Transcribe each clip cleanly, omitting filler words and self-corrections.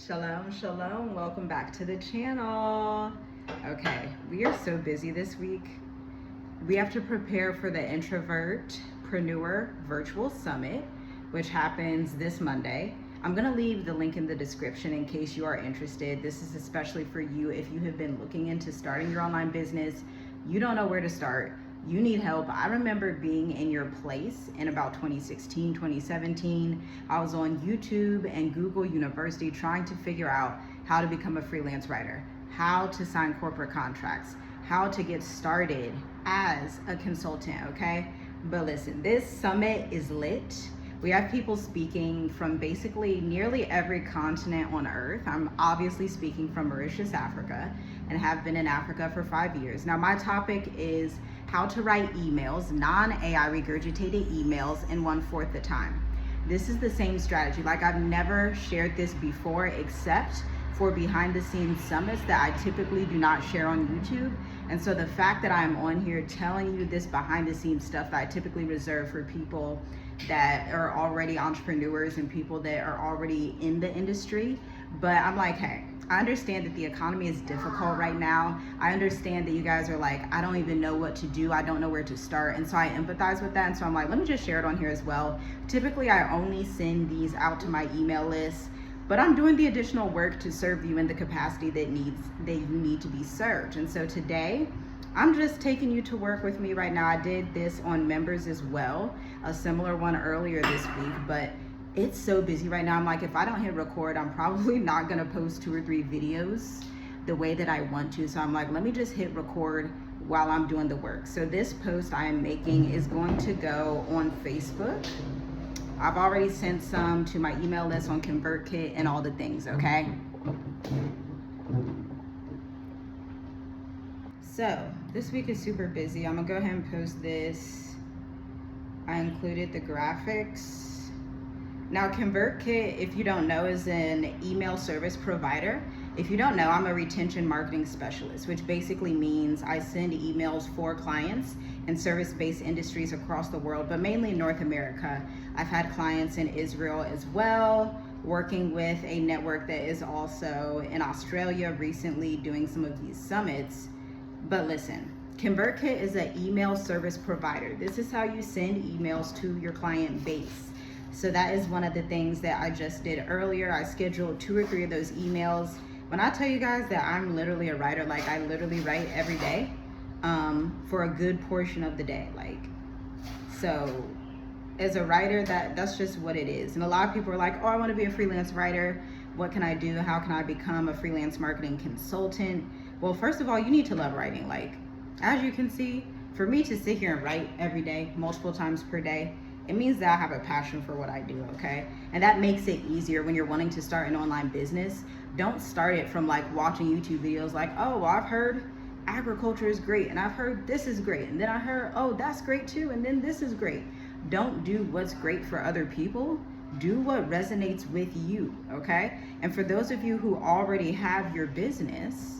Shalom, shalom. Welcome back to the channel. Okay, we are so busy this week. We have to prepare for the Introvertpreneur Virtual Summit, which happens this Monday. I'm gonna leave the link in the description in case you are interested. This is especially for you if you have been looking into starting your online business. You don't know where to start. You need help. I remember being in your place in about 2016, 2017. I was on YouTube and Google University trying to figure out how to become a freelance writer, how to sign corporate contracts, how to get started as a consultant, okay? But listen, this summit is lit. We have people speaking from basically nearly every continent on earth. I'm obviously speaking from Mauritius, Africa, and have been in Africa for 5 years. Now, my topic is how to write emails, non-AI regurgitated emails in 1/4 the time. This is the same strategy. Like, I've never shared this before except for behind the scenes summits that I typically do not share on YouTube. And so the fact that I'm on here telling you this behind the scenes stuff that I typically reserve for people that are already entrepreneurs and people that are already in the industry. But I'm like, hey, I understand that the economy is difficult right now. I understand that you guys are like, I don't even know what to do. I don't know where to start. And so I empathize with that. And so I'm like, let me just share it on here as well. Typically, I only send these out to my email list, but I'm doing the additional work to serve you in the capacity that you need to be served. And so today, I'm just taking you to work with me right now. I did this on members as well, a similar one earlier this week, but it's so busy right now. I'm like, if I don't hit record, I'm probably not gonna post 2 or 3 videos the way that I want to. So I'm like, let me just hit record while I'm doing the work. So this post I am making is going to go on Facebook. I've already sent some to my email list on ConvertKit and all the things, okay? So this week is super busy. I'm gonna go ahead and post this. I included the graphics. Now, ConvertKit, if you don't know, is an email service provider. If you don't know, I'm a retention marketing specialist, which basically means I send emails for clients in service-based industries across the world, but mainly in North America. I've had clients in Israel as well, working with a network that is also in Australia recently doing some of these summits. But listen, ConvertKit is an email service provider. This is how you send emails to your client base. So that is one of the things that I just did earlier. I scheduled 2 or 3 of those emails. When I tell you guys that I'm literally a writer, like I literally write every day for a good portion of the day. Like, so as a writer, that's just what it is. And a lot of people are like, oh, I want to be a freelance writer. What can I do? How can I become a freelance marketing consultant? Well, first of all, you need to love writing. Like, as you can see, for me to sit here and write every day, multiple times per day, it means that I have a passion for what I do, okay? And that makes it easier when you're wanting to start an online business. Don't start it from like watching YouTube videos like, oh, well, I've heard agriculture is great, and I've heard this is great, and then I heard, oh, that's great too, and then this is great. Don't do what's great for other people. Do what resonates with you, okay? And for those of you who already have your business,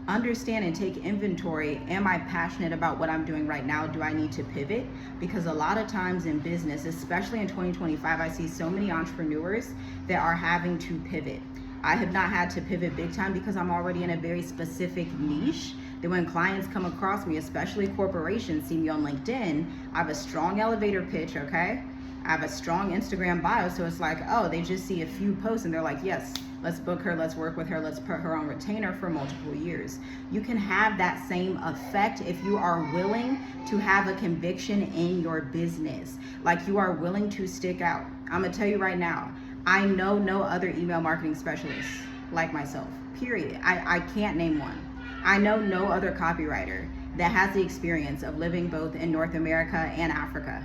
understand and take inventory. Am I passionate about what I'm doing right now? Do I need to pivot? Because a lot of times in business, especially in 2025, I see so many entrepreneurs that are having to pivot. I have not had to pivot big time because I'm already in a very specific niche that when clients come across me, especially corporations, see me on LinkedIn, I have a strong elevator pitch, okay? I have a strong Instagram bio, so it's like, oh, they just see a few posts and they're like, yes, let's book her, let's work with her, let's put her on retainer for multiple years. You can have that same effect if you are willing to have a conviction in your business, like you are willing to stick out. I'm gonna tell you right now, I know no other email marketing specialist like myself, period. I can't name one. I know no other copywriter that has the experience of living both in North America and Africa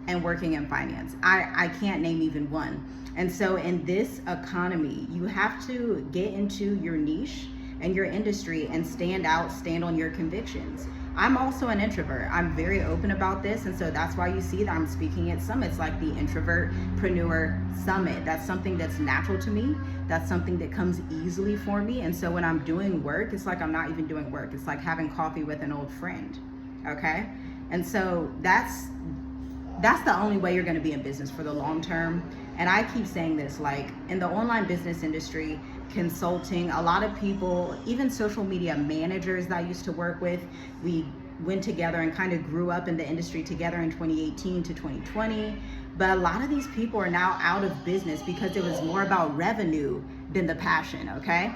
and working in finance. I can't name even one. And so in this economy, you have to get into your niche and your industry and stand out, stand on your convictions. I'm also an introvert. I'm very open about this. And so that's why you see that I'm speaking at summits like the Introvertpreneur Summit. That's something that's natural to me. That's something that comes easily for me. And so when I'm doing work, it's like I'm not even doing work. It's like having coffee with an old friend, okay? And so that's the only way you're gonna be in business for the long term. And I keep saying this, like in the online business industry, consulting, a lot of people, even social media managers that I used to work with, we went together and kind of grew up in the industry together in 2018 to 2020. But a lot of these people are now out of business because it was more about revenue than the passion, okay?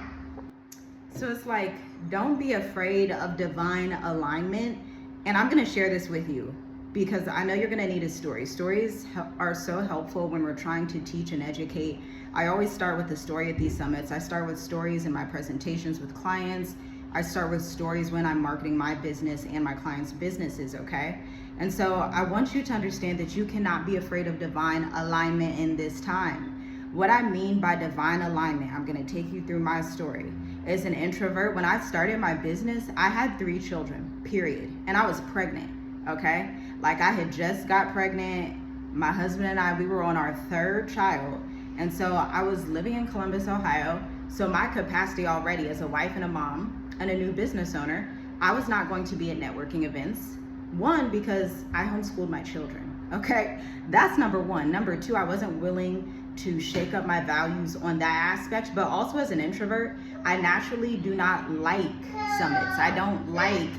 So it's like, don't be afraid of divine alignment. And I'm gonna share this with you because I know you're gonna need a story. Stories are so helpful when we're trying to teach and educate. I always start with a story at these summits. I start with stories in my presentations with clients. I start with stories when I'm marketing my business and my clients' businesses, okay? And so I want you to understand that you cannot be afraid of divine alignment in this time. What I mean by divine alignment, I'm gonna take you through my story. As an introvert, when I started my business, I had 3 children, period. And I was pregnant, okay? Like I had just got pregnant. My husband and I, we were on our 3rd child. And so I was living in Columbus, Ohio. So my capacity already as a wife and a mom and a new business owner, I was not going to be at networking events. 1, because I homeschooled my children, okay? That's number 1. Number 2, I wasn't willing to shake up my values on that aspect, but also as an introvert, I naturally do not like summits. I don't like,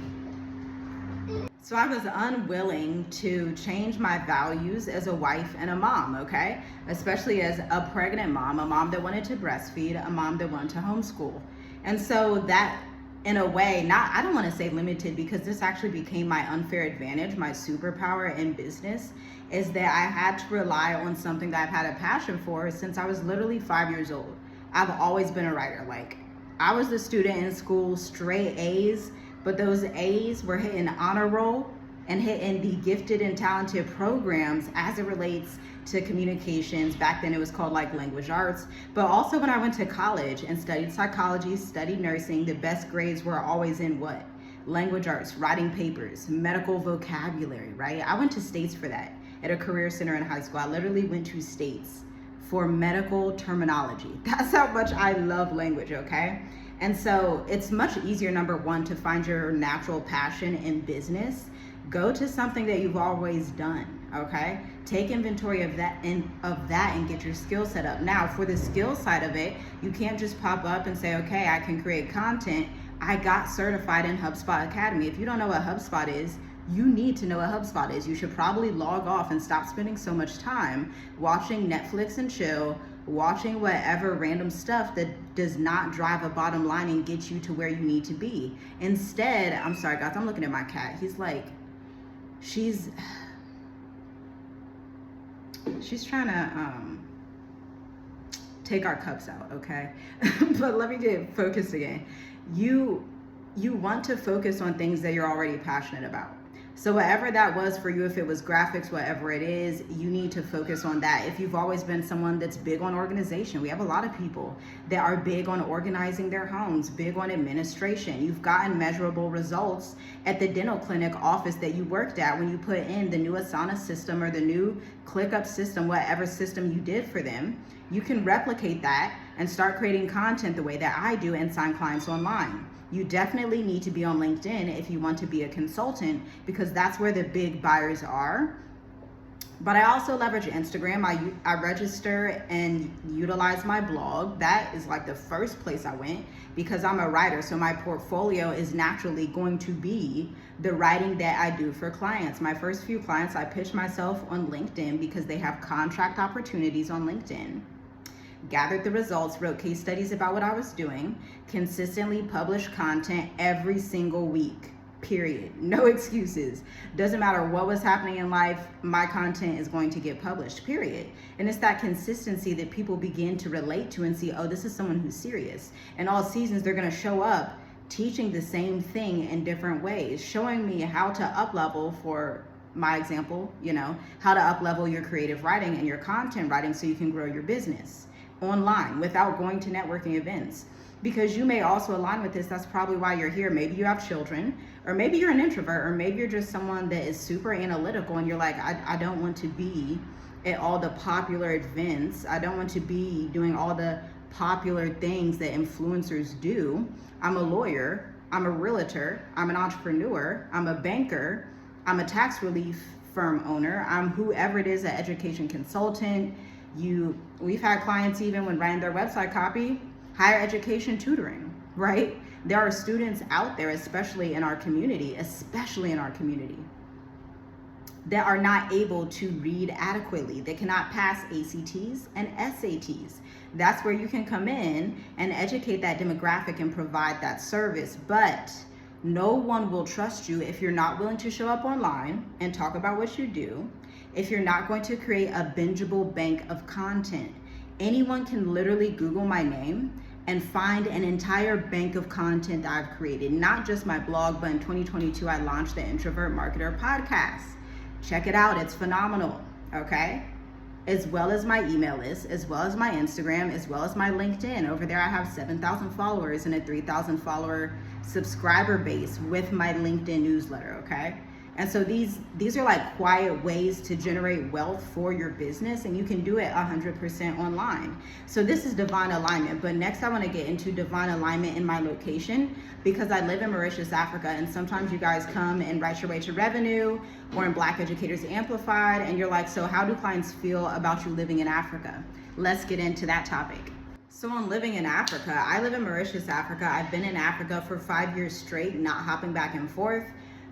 so I was unwilling to change my values as a wife and a mom, okay? Especially as a pregnant mom, a mom that wanted to breastfeed, a mom that wanted to homeschool. And so that, in a way, not, I don't want to say limited, because this actually became my unfair advantage, my superpower in business, is that I had to rely on something that I've had a passion for since I was literally 5 years old. I've always been a writer. Like, I was the student in school, straight A's, but those A's were hitting honor roll and hitting the gifted and talented programs as it relates to communications. Back then it was called like language arts. But also when I went to college and studied psychology, studied nursing, the best grades were always in what? Language arts, writing papers, medical vocabulary, right? I went to States for that at a career center in high school. I literally went to States for medical terminology. That's how much I love language, okay? And so it's much easier, number 1, to find your natural passion in business. Go to something that you've always done, okay? Take inventory of that and get your skill set up. Now, for the skill side of it, you can't just pop up and say, okay, I can create content. I got certified in HubSpot Academy. If you don't know what HubSpot is, you need to know what HubSpot is. You should probably log off and stop spending so much time watching Netflix and chill, watching whatever random stuff that does not drive a bottom line and get you to where you need to be. Instead, I'm sorry guys, I'm looking at my cat. He's like, she's trying to take our cups out, okay? But let me get focused again. You want to focus on things that you're already passionate about. So whatever that was for you, if it was graphics, whatever it is, you need to focus on that. If you've always been someone that's big on organization, we have a lot of people that are big on organizing their homes, big on administration. You've gotten measurable results at the dental clinic office that you worked at when you put in the new Asana system or the new ClickUp system, whatever system you did for them. You can replicate that and start creating content the way that I do and sign clients online. You definitely need to be on LinkedIn if you want to be a consultant, because that's where the big buyers are. But I also leverage Instagram. I register and utilize my blog. That is like the first place I went because I'm a writer. So my portfolio is naturally going to be the writing that I do for clients. My first few clients, I pitched myself on LinkedIn because they have contract opportunities on LinkedIn. Gathered the results, wrote case studies about what I was doing, consistently published content every single week, period. No excuses. Doesn't matter what was happening in life, my content is going to get published, period. And it's that consistency that people begin to relate to and see, oh, this is someone who's serious. In all seasons, they're gonna show up teaching the same thing in different ways, showing me how to up-level, for my example, how to up-level your creative writing and your content writing so you can grow your business online without going to networking events. Because you may also align with this. That's probably why you're here. Maybe you have children, or maybe you're an introvert, or maybe you're just someone that is super analytical and you're like, I don't want to be at all the popular events. I don't want to be doing all the popular things that influencers do. I'm a lawyer, I'm a realtor, I'm an entrepreneur, I'm a banker, I'm a tax relief firm owner, I'm whoever it is, an education consultant. We've had clients, even when writing their website copy, higher education tutoring, right? There are students out there, especially in our community, that are not able to read adequately. They cannot pass ACTs and SATs. That's where you can come in and educate that demographic and provide that service. But no one will trust you if you're not willing to show up online and talk about what you do, if you're not going to create a bingeable bank of content. Anyone can literally Google my name and find an entire bank of content that I've created, not just my blog, but in 2022, I launched the Introvert Marketer podcast. Check it out, it's phenomenal, okay? As well as my email list, as well as my Instagram, as well as my LinkedIn. Over there, I have 7,000 followers and a 3,000 follower subscriber base with my LinkedIn newsletter, okay? And so these are like quiet ways to generate wealth for your business, and you can do it 100% online. So this is divine alignment. But next I want to get into divine alignment in my location, because I live in Mauritius, Africa, and sometimes you guys come and write your way to revenue or in Black Educators Amplified, and you're like, so how do clients feel about you living in Africa? Let's get into that topic. So on living in Africa, I live in Mauritius, Africa. I've been in Africa for 5 years straight, not hopping back and forth.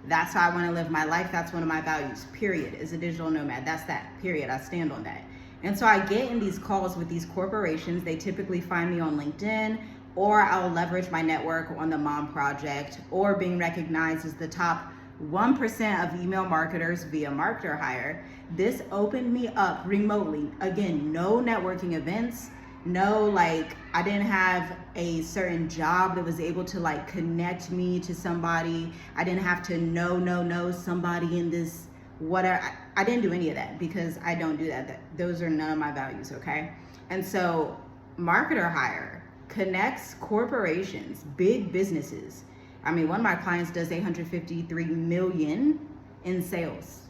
That's how I want to live my life. That's one of my values, period, as a digital nomad. That's that, period. I stand on that. And so I get in these calls with these corporations. They typically find me on LinkedIn, or I'll leverage my network on the Mom Project, or being recognized as the top 1% of email marketers via Marketer Hire. This opened me up remotely. Again, no networking events. No, like, I didn't have a certain job that was able to like connect me to somebody. I didn't have to know somebody in this whatever. I didn't do any of that, because I don't do that. Those are none of my values, okay? And so Marketer Hire connects corporations, big businesses. I mean, one of my clients does 853 million in sales,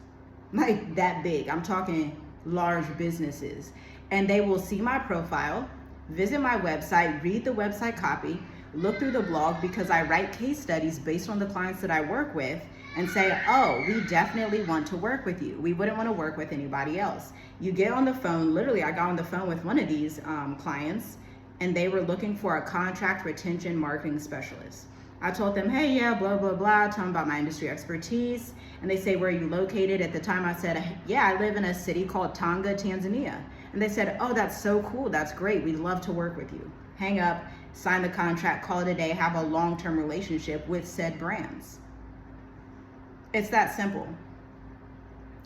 like that big. I'm talking large businesses. And they will see my profile, visit my website, read the website copy, look through the blog, because I write case studies based on the clients that I work with, and say, oh, we definitely want to work with you. We wouldn't want to work with anybody else. You get on the phone. Literally, I got on the phone with one of these clients, and they were looking for a contract retention marketing specialist. I told them, hey, yeah, blah, blah, blah, tell them about my industry expertise. And they say, where are you located? At the time I said, yeah, I live in a city called Tanga, Tanzania. And they said, oh, that's so cool. That's great. We'd love to work with you. Hang up, sign the contract, call it a day, have a long-term relationship with said brands. It's that simple.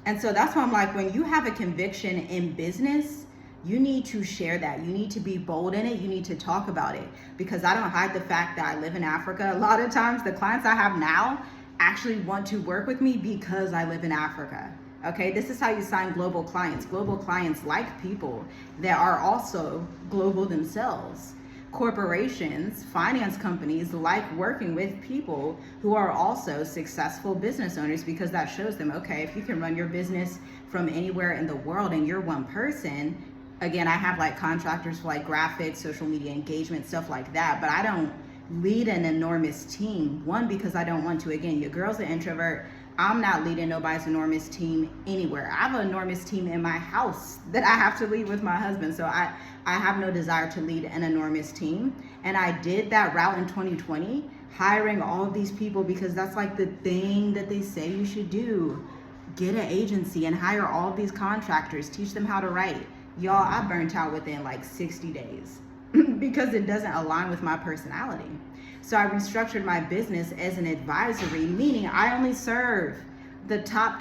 And so that's why I'm like, when you have a conviction in business, you need to share that. You need to be bold in it. You need to talk about it, because I don't hide the fact that I live in Africa. A lot of times the clients I have now actually want to work with me because I live in Africa. Okay, this is how you sign global clients. Global clients like people that are also global themselves. Corporations, finance companies like working with people who are also successful business owners, because that shows them, okay, if you can run your business from anywhere in the world and you're one person. Again, I have like contractors for like graphics, social media engagement, stuff like that, but I don't lead an enormous team. One, because I don't want to. Again, your girl's an introvert. I'm not leading nobody's enormous team anywhere. I have an enormous team in my house that I have to lead with my husband. So I have no desire to lead an enormous team. And I did that route in 2020, hiring all of these people, because that's like the thing that they say you should do. Get an agency and hire all of these contractors, teach them how to write. Y'all, I burnt out within like 60 days because it doesn't align with my personality. So I restructured my business as an advisory, meaning I only serve the top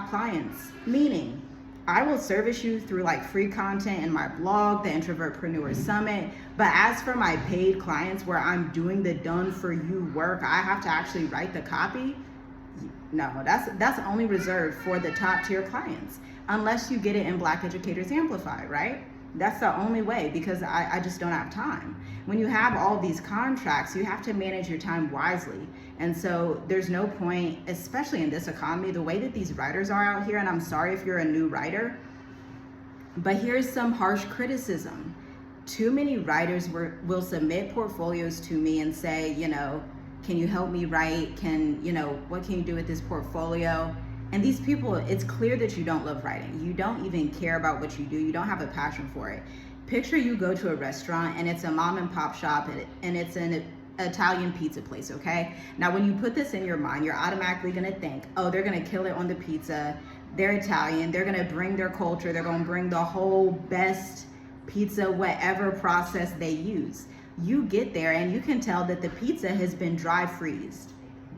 clients, meaning I will service you through like free content in my blog, the Introvertpreneur Summit. But as for my paid clients, where I'm doing the done for you work, I have to actually write the copy. No, that's only reserved for the top tier clients, unless you get it in Black Educators Amplified, right? That's the only way, because I just don't have time. When you have all these contracts, you have to manage your time wisely. And so there's no point, especially in this economy, the way that these writers are out here, and I'm sorry if you're a new writer, but here's some harsh criticism. Too many writers will submit portfolios to me and say, can you help me write? What can you do with this portfolio? And these people, it's clear that you don't love writing. You don't even care about what you do. You don't have a passion for it. Picture you go to a restaurant and it's a mom and pop shop and it's an Italian pizza place, okay? Now, when you put this in your mind, you're automatically gonna think, oh, they're gonna kill it on the pizza. They're Italian. They're gonna bring their culture. They're gonna bring the whole best pizza, whatever process they use. You get there and you can tell that the pizza has been dry freezed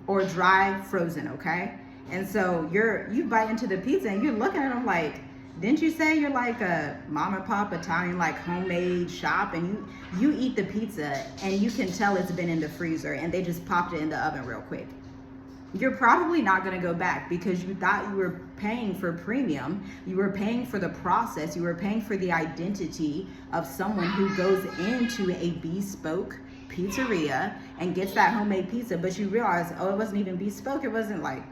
or dry frozen, okay? And so you bite into the pizza and you're looking at them like, didn't you say you're like a mom and pop Italian like homemade shop? And you eat the pizza and you can tell it's been in the freezer and they just popped it in the oven real quick. You're probably not going to go back because you thought you were paying for premium. You were paying for the process. You were paying for the identity of someone who goes into a bespoke pizzeria and gets that homemade pizza. But you realize, oh, it wasn't even bespoke. It wasn't like,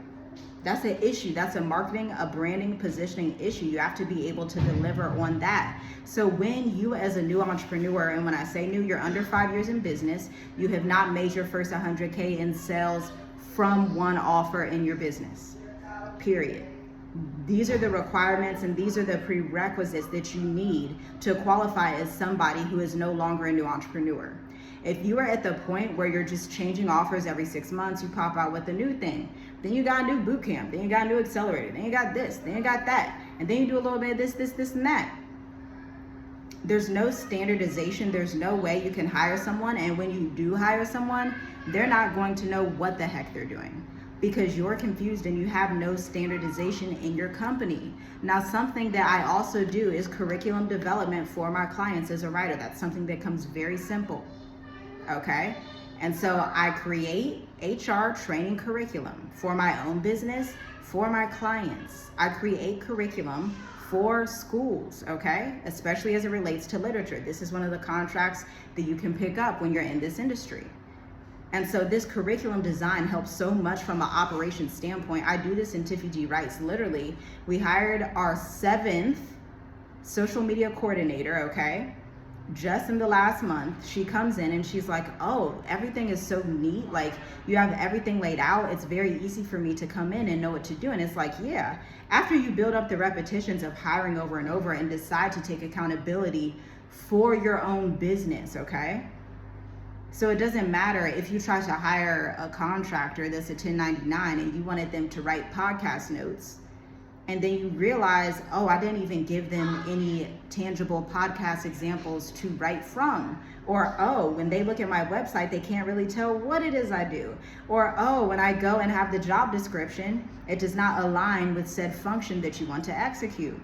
that's an issue. That's a marketing, a branding, positioning issue. You have to be able to deliver on that. So when you as a new entrepreneur, and when I say new, you're under 5 years in business, you have not made your first 100K in sales from one offer in your business, period. These are the requirements and these are the prerequisites that you need to qualify as somebody who is no longer a new entrepreneur. If you are at the point where you're just changing offers every 6 months, you pop out with a new thing, then you got a new boot camp, then you got a new accelerator, then you got this, then you got that, and then you do a little bit of this, and that. There's no standardization. There's no way you can hire someone, and when you do hire someone, they're not going to know what the heck they're doing because you're confused and you have no standardization in your company. Now, something that I also do is curriculum development for my clients as a writer. That's something that comes very simple, okay? And so I create HR training curriculum for my own business, for my clients. I create curriculum for schools, okay? Especially as it relates to literature. This is one of the contracts that you can pick up when you're in this industry. And so this curriculum design helps so much from an operations standpoint. I do this in Tiffy G Writes. Literally, we hired our 7th social media coordinator, okay? Just in the last month. She comes in and she's like, oh, everything is so neat. Like, you have everything laid out. It's very easy for me to come in and know what to do. And it's like, yeah, after you build up the repetitions of hiring over and over and decide to take accountability for your own business, okay? So it doesn't matter if you try to hire a contractor that's a 1099 and you wanted them to write podcast notes, and then you realize, oh, I didn't even give them any tangible podcast examples to write from. Or, oh, when they look at my website, they can't really tell what it is I do. Or, oh, when I go and have the job description, it does not align with said function that you want to execute.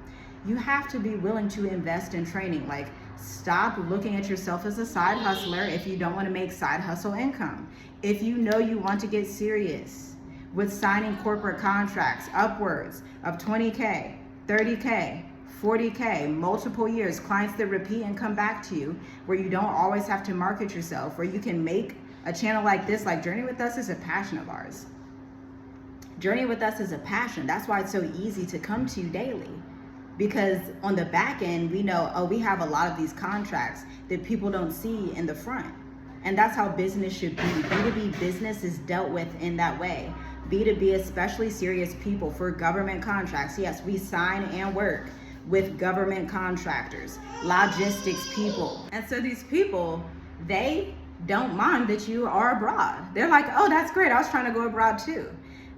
You have to be willing to invest in training. Like, stop looking at yourself as a side hustler if you don't want to make side hustle income. If you know you want to get serious with signing corporate contracts upwards of 20K, 30K, 40K, multiple years, clients that repeat and come back to you, where you don't always have to market yourself, where you can make a channel like this. Like, Journey with Us is a passion of ours. Journey with Us is a passion. That's why it's so easy to come to you daily. Because on the back end, we know, oh, we have a lot of these contracts that people don't see in the front. And that's how business should be. B2B business is dealt with in that way. B2B, especially serious people, for government contracts. Yes, we sign and work with government contractors, logistics people. And so these people, they don't mind that you are abroad. They're like, oh, that's great. I was trying to go abroad too.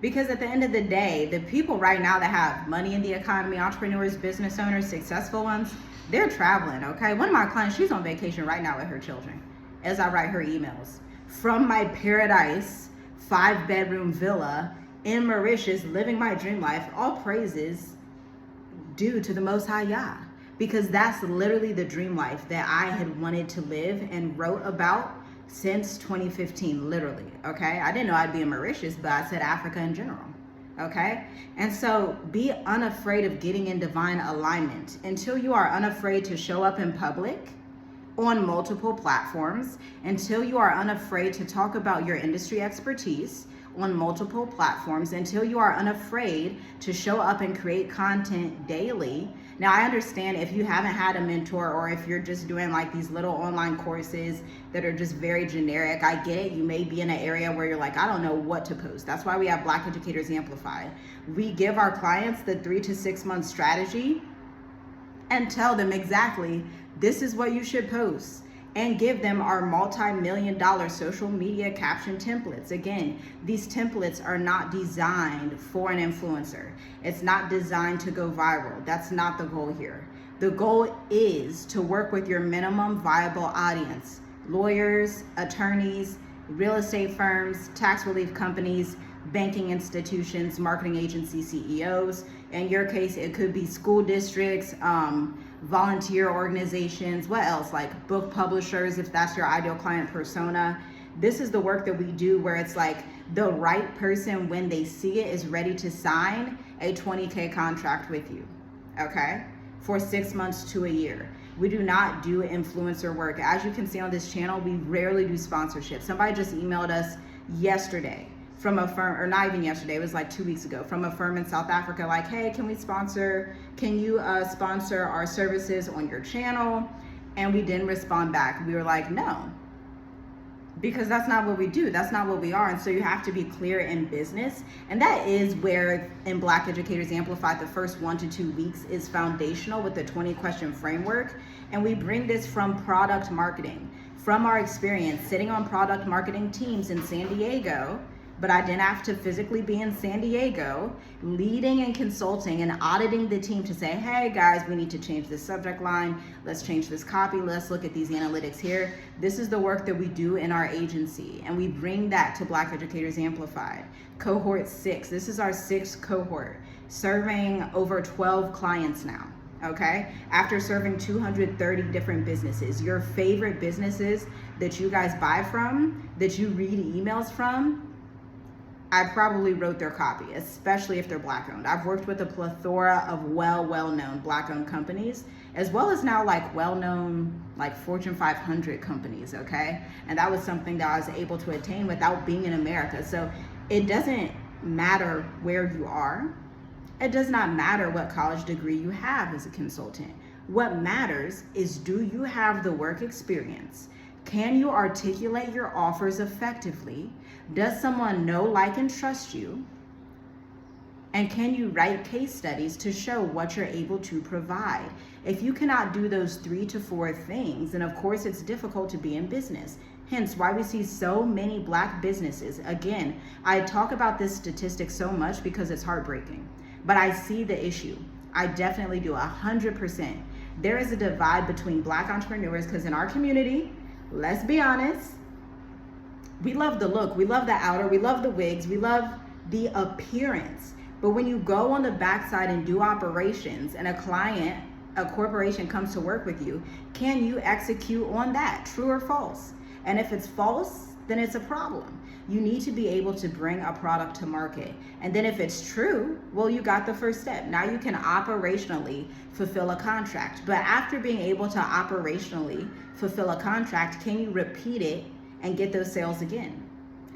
Because at the end of the day, the people right now that have money in the economy, entrepreneurs, business owners, successful ones, they're traveling, okay? One of my clients, she's on vacation right now with her children as I write her emails. From my paradise 5-bedroom villa in Mauritius, living my dream life, all praises due to the Most High Yah. Because that's literally the dream life that I had wanted to live and wrote about since 2015, literally, okay? I didn't know I'd be in Mauritius, but I said Africa in general, okay? And so be unafraid of getting in divine alignment until you are unafraid to show up in public on multiple platforms, until you are unafraid to talk about your industry expertise on multiple platforms, until you are unafraid to show up and create content daily, Now, I understand if you haven't had a mentor, or if you're just doing like these little online courses that are just very generic, I get it. You may be in an area where you're like, I don't know what to post. That's why we have Black Educators Amplified. We give our clients the 3 to 6 month strategy and tell them exactly this is what you should post, and give them our multi-million-dollar social media caption templates. Again, these templates are not designed for an influencer. It's not designed to go viral. That's not the goal here. The goal is to work with your minimum viable audience: lawyers, attorneys, real estate firms, tax relief companies, banking institutions, marketing agency CEOs. In your case, it could be school districts, volunteer organizations, what else? Like book publishers, if that's your ideal client persona. This is the work that we do, where it's like the right person, when they see it, is ready to sign a $20K contract with you, okay? For 6 months to a year. We do not do influencer work. As you can see on this channel, we rarely do sponsorship. Somebody just emailed us yesterday from a firm, or not even yesterday, it was like 2 weeks ago, from a firm in South Africa, like, hey, can you sponsor our services on your channel? And we didn't respond back. We were like, no, because that's not what we do. That's not what we are. And so you have to be clear in business. And that is where in Black Educators Amplified, the first 1 to 2 weeks is foundational with the 20 question framework. And we bring this from product marketing, from our experience sitting on product marketing teams in San Diego. But I didn't have to physically be in San Diego, leading and consulting and auditing the team to say, hey guys, we need to change this subject line. Let's change this copy. Let's look at these analytics here. This is the work that we do in our agency. And we bring that to Black Educators Amplified. Cohort 6, this is our 6th cohort, serving over 12 clients now. Okay, after serving 230 different businesses, your favorite businesses that you guys buy from, that you read emails from, I probably wrote their copy, especially if they're Black owned. I've worked with a plethora of well-known Black owned companies, as well as now like well-known like Fortune 500 companies, okay? And that was something that I was able to attain without being in America. So it doesn't matter where you are. It does not matter what college degree you have as a consultant. What matters is, do you have the work experience? Can you articulate your offers effectively? Does someone know, like, and trust you? And can you write case studies to show what you're able to provide? If you cannot do those 3 to 4 things, then of course it's difficult to be in business. Hence why we see so many Black businesses. Again, I talk about this statistic so much because it's heartbreaking, but I see the issue. I definitely do, 100%. There is a divide between Black entrepreneurs, because in our community, let's be honest, we love the look, we love the outer, we love the wigs, we love the appearance. But when you go on the backside and do operations, and a corporation comes to work with you, can you execute on that? True or false? And if it's false, then it's a problem. You need to be able to bring a product to market. And then if it's true, well, you got the first step. Now you can operationally fulfill a contract. But after being able to operationally fulfill a contract, can you repeat it and get those sales again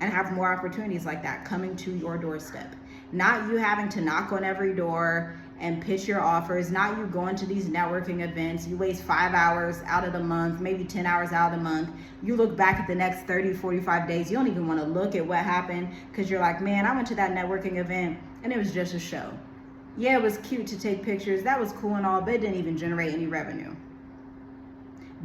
and have more opportunities like that coming to your doorstep? Not you having to knock on every door and pitch your offers, not you going to these networking events. You waste 5 hours out of the month, maybe 10 hours out of the month. You look back at the next 30, 45 days, you don't even want to look at what happened, because you're like, man, I went to that networking event and it was just a show. Yeah, it was cute to take pictures, that was cool and all, but it didn't even generate any revenue.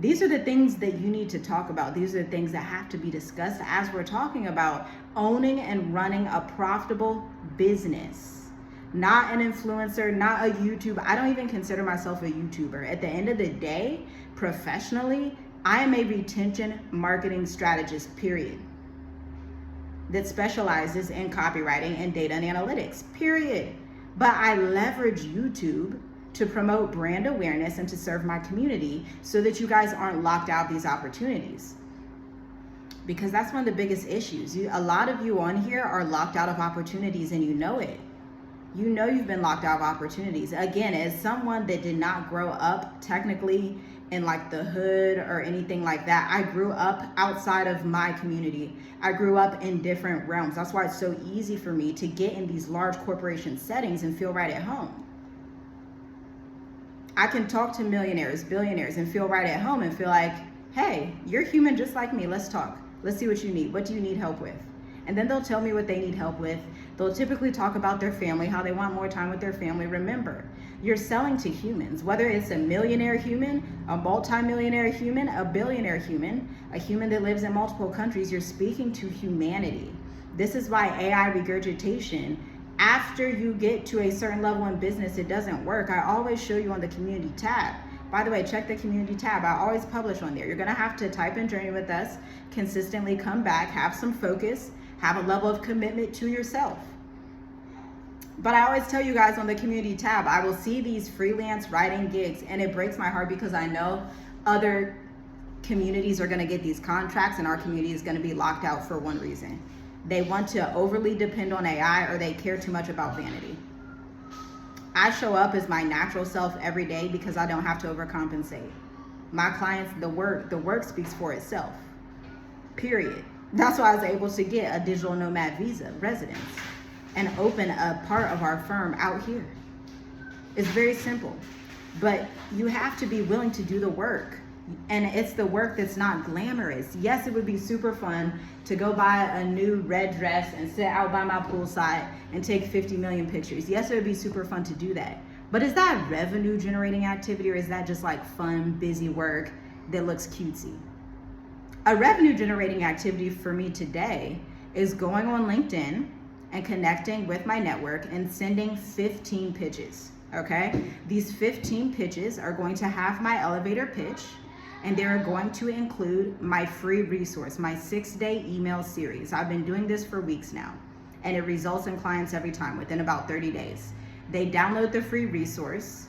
These are the things that you need to talk about. These are the things that have to be discussed as we're talking about owning and running a profitable business. Not an influencer, not a YouTuber. I don't even consider myself a YouTuber. At the end of the day, professionally, I am a retention marketing strategist, period, that specializes in copywriting and data and analytics, period. But I leverage YouTube to promote brand awareness and to serve my community so that you guys aren't locked out of these opportunities. Because that's one of the biggest issues. A lot of you on here are locked out of opportunities, and you know it. You know you've been locked out of opportunities. Again, as someone that did not grow up technically in like the hood or anything like that, I grew up outside of my community. I grew up in different realms. That's why it's so easy for me to get in these large corporation settings and feel right at home. I can talk to millionaires, billionaires, and feel right at home and feel like, hey, you're human just like me. Let's talk. Let's see what you need. What do you need help with? And then they'll tell me what they need help with. They'll typically talk about their family, how they want more time with their family. Remember, you're selling to humans, whether it's a millionaire human, a multimillionaire human, a billionaire human, a human that lives in multiple countries. You're speaking to humanity. This is why AI regurgitation, after you get to a certain level in business, it doesn't work. I always show you on the community tab. By the way, check the community tab. I always publish on there. You're gonna have to type in Journey with Us, consistently come back, have some focus, have a level of commitment to yourself. But I always tell you guys on the community tab, I will see these freelance writing gigs and it breaks my heart because I know other communities are gonna get these contracts and our community is gonna be locked out for one reason. They want to overly depend on AI or they care too much about vanity. I show up as my natural self every day because I don't have to overcompensate. My clients, the work speaks for itself, period. That's why I was able to get a digital nomad visa residence and open a part of our firm out here. It's very simple, but you have to be willing to do the work. And it's the work that's not glamorous. Yes, it would be super fun to go buy a new red dress and sit out by my poolside and take 50 million pictures. Yes, it would be super fun to do that. But is that revenue generating activity or is that just like fun, busy work that looks cutesy? A revenue generating activity for me today is going on LinkedIn and connecting with my network and sending 15 pitches, okay? These 15 pitches are going to have my elevator pitch, and they're going to include my free resource, my 6-day email series. I've been doing this for weeks now, and it results in clients every time within about 30 days. They download the free resource,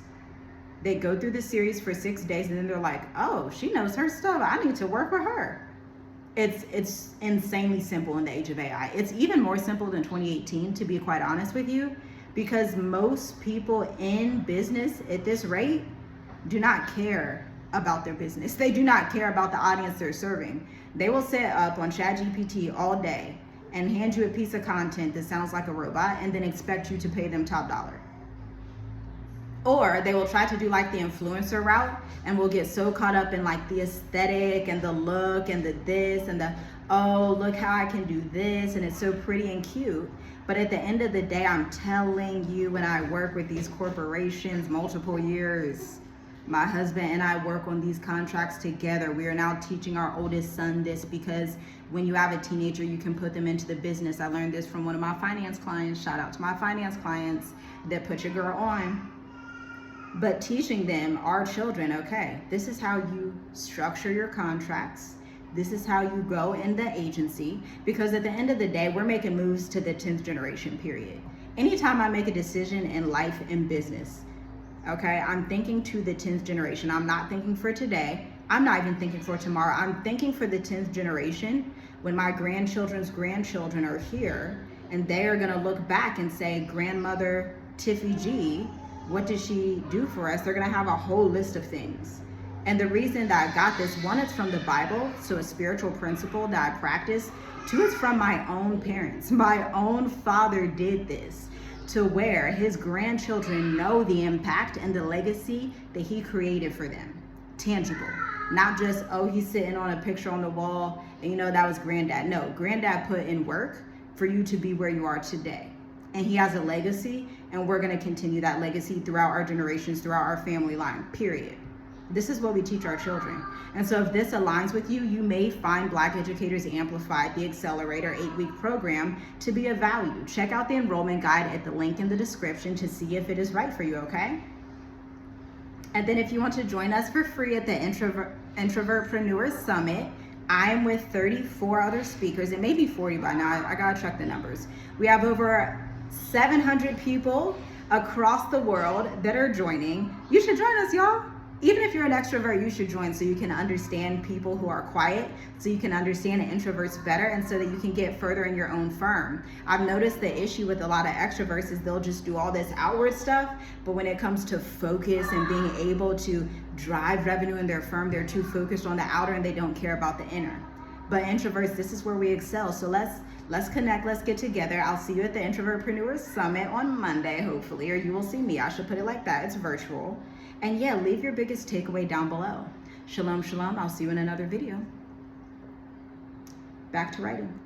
they go through the series for 6 days, and then they're like, oh, she knows her stuff, I need to work with her. It's insanely simple in the age of AI. It's even more simple than 2018, to be quite honest with you, because most people in business at this rate do not care about their business. They do not care about the audience they're serving. They will sit up on ChatGPT all day and hand you a piece of content that sounds like a robot and then expect you to pay them top dollar. Or they will try to do like the influencer route and will get so caught up in like the aesthetic and the look and the this and the, oh, look how I can do this and it's so pretty and cute. But at the end of the day, I'm telling you, when I work with these corporations multiple years, my husband and I work on these contracts together. We are now teaching our oldest son this because when you have a teenager, you can put them into the business. I learned this from one of my finance clients. Shout out to my finance clients that put your girl on. But teaching them, our children, okay, this is how you structure your contracts. This is how you go in the agency. Because at the end of the day, we're making moves to the 10th generation, period. Anytime I make a decision in life and business, okay, I'm thinking to the 10th generation. I'm not thinking for today. I'm not even thinking for tomorrow. I'm thinking for the 10th generation when my grandchildren's grandchildren are here and they are gonna look back and say, grandmother Tiffy G, what did she do for us? They're gonna have a whole list of things. And the reason that I got this, one, it's from the Bible, so a spiritual principle that I practice. Two, it's from my own parents. My own father did this, to where his grandchildren know the impact and the legacy that he created for them. Tangible. Not just, oh, he's sitting on a picture on the wall and you know that was granddad. No, granddad put in work for you to be where you are today. And he has a legacy, and we're gonna continue that legacy throughout our generations, throughout our family line, period. This is what we teach our children. And so if this aligns with you, you may find Black Educators Amplified, the Accelerator 8-week program, to be of value. Check out the enrollment guide at the link in the description to see if it is right for you, okay? And then if you want to join us for free at the Introvertpreneur Summit, I am with 34 other speakers. It may be 40 by now. I gotta check the numbers. We have over 700 people across the world that are joining. You should join us, y'all. Even if you're an extrovert, you should join so you can understand people who are quiet, so you can understand introverts better, and so that you can get further in your own firm. I've noticed the issue with a lot of extroverts is they'll just do all this outward stuff, but when it comes to focus and being able to drive revenue in their firm, they're too focused on the outer and they don't care about the inner. But introverts, this is where we excel. So let's connect, let's get together. I'll see you at the Introvertpreneurs Summit on Monday, hopefully, or you will see me. I should put it like that. It's virtual. And yeah, leave your biggest takeaway down below. Shalom, shalom. I'll see you in another video. Back to writing.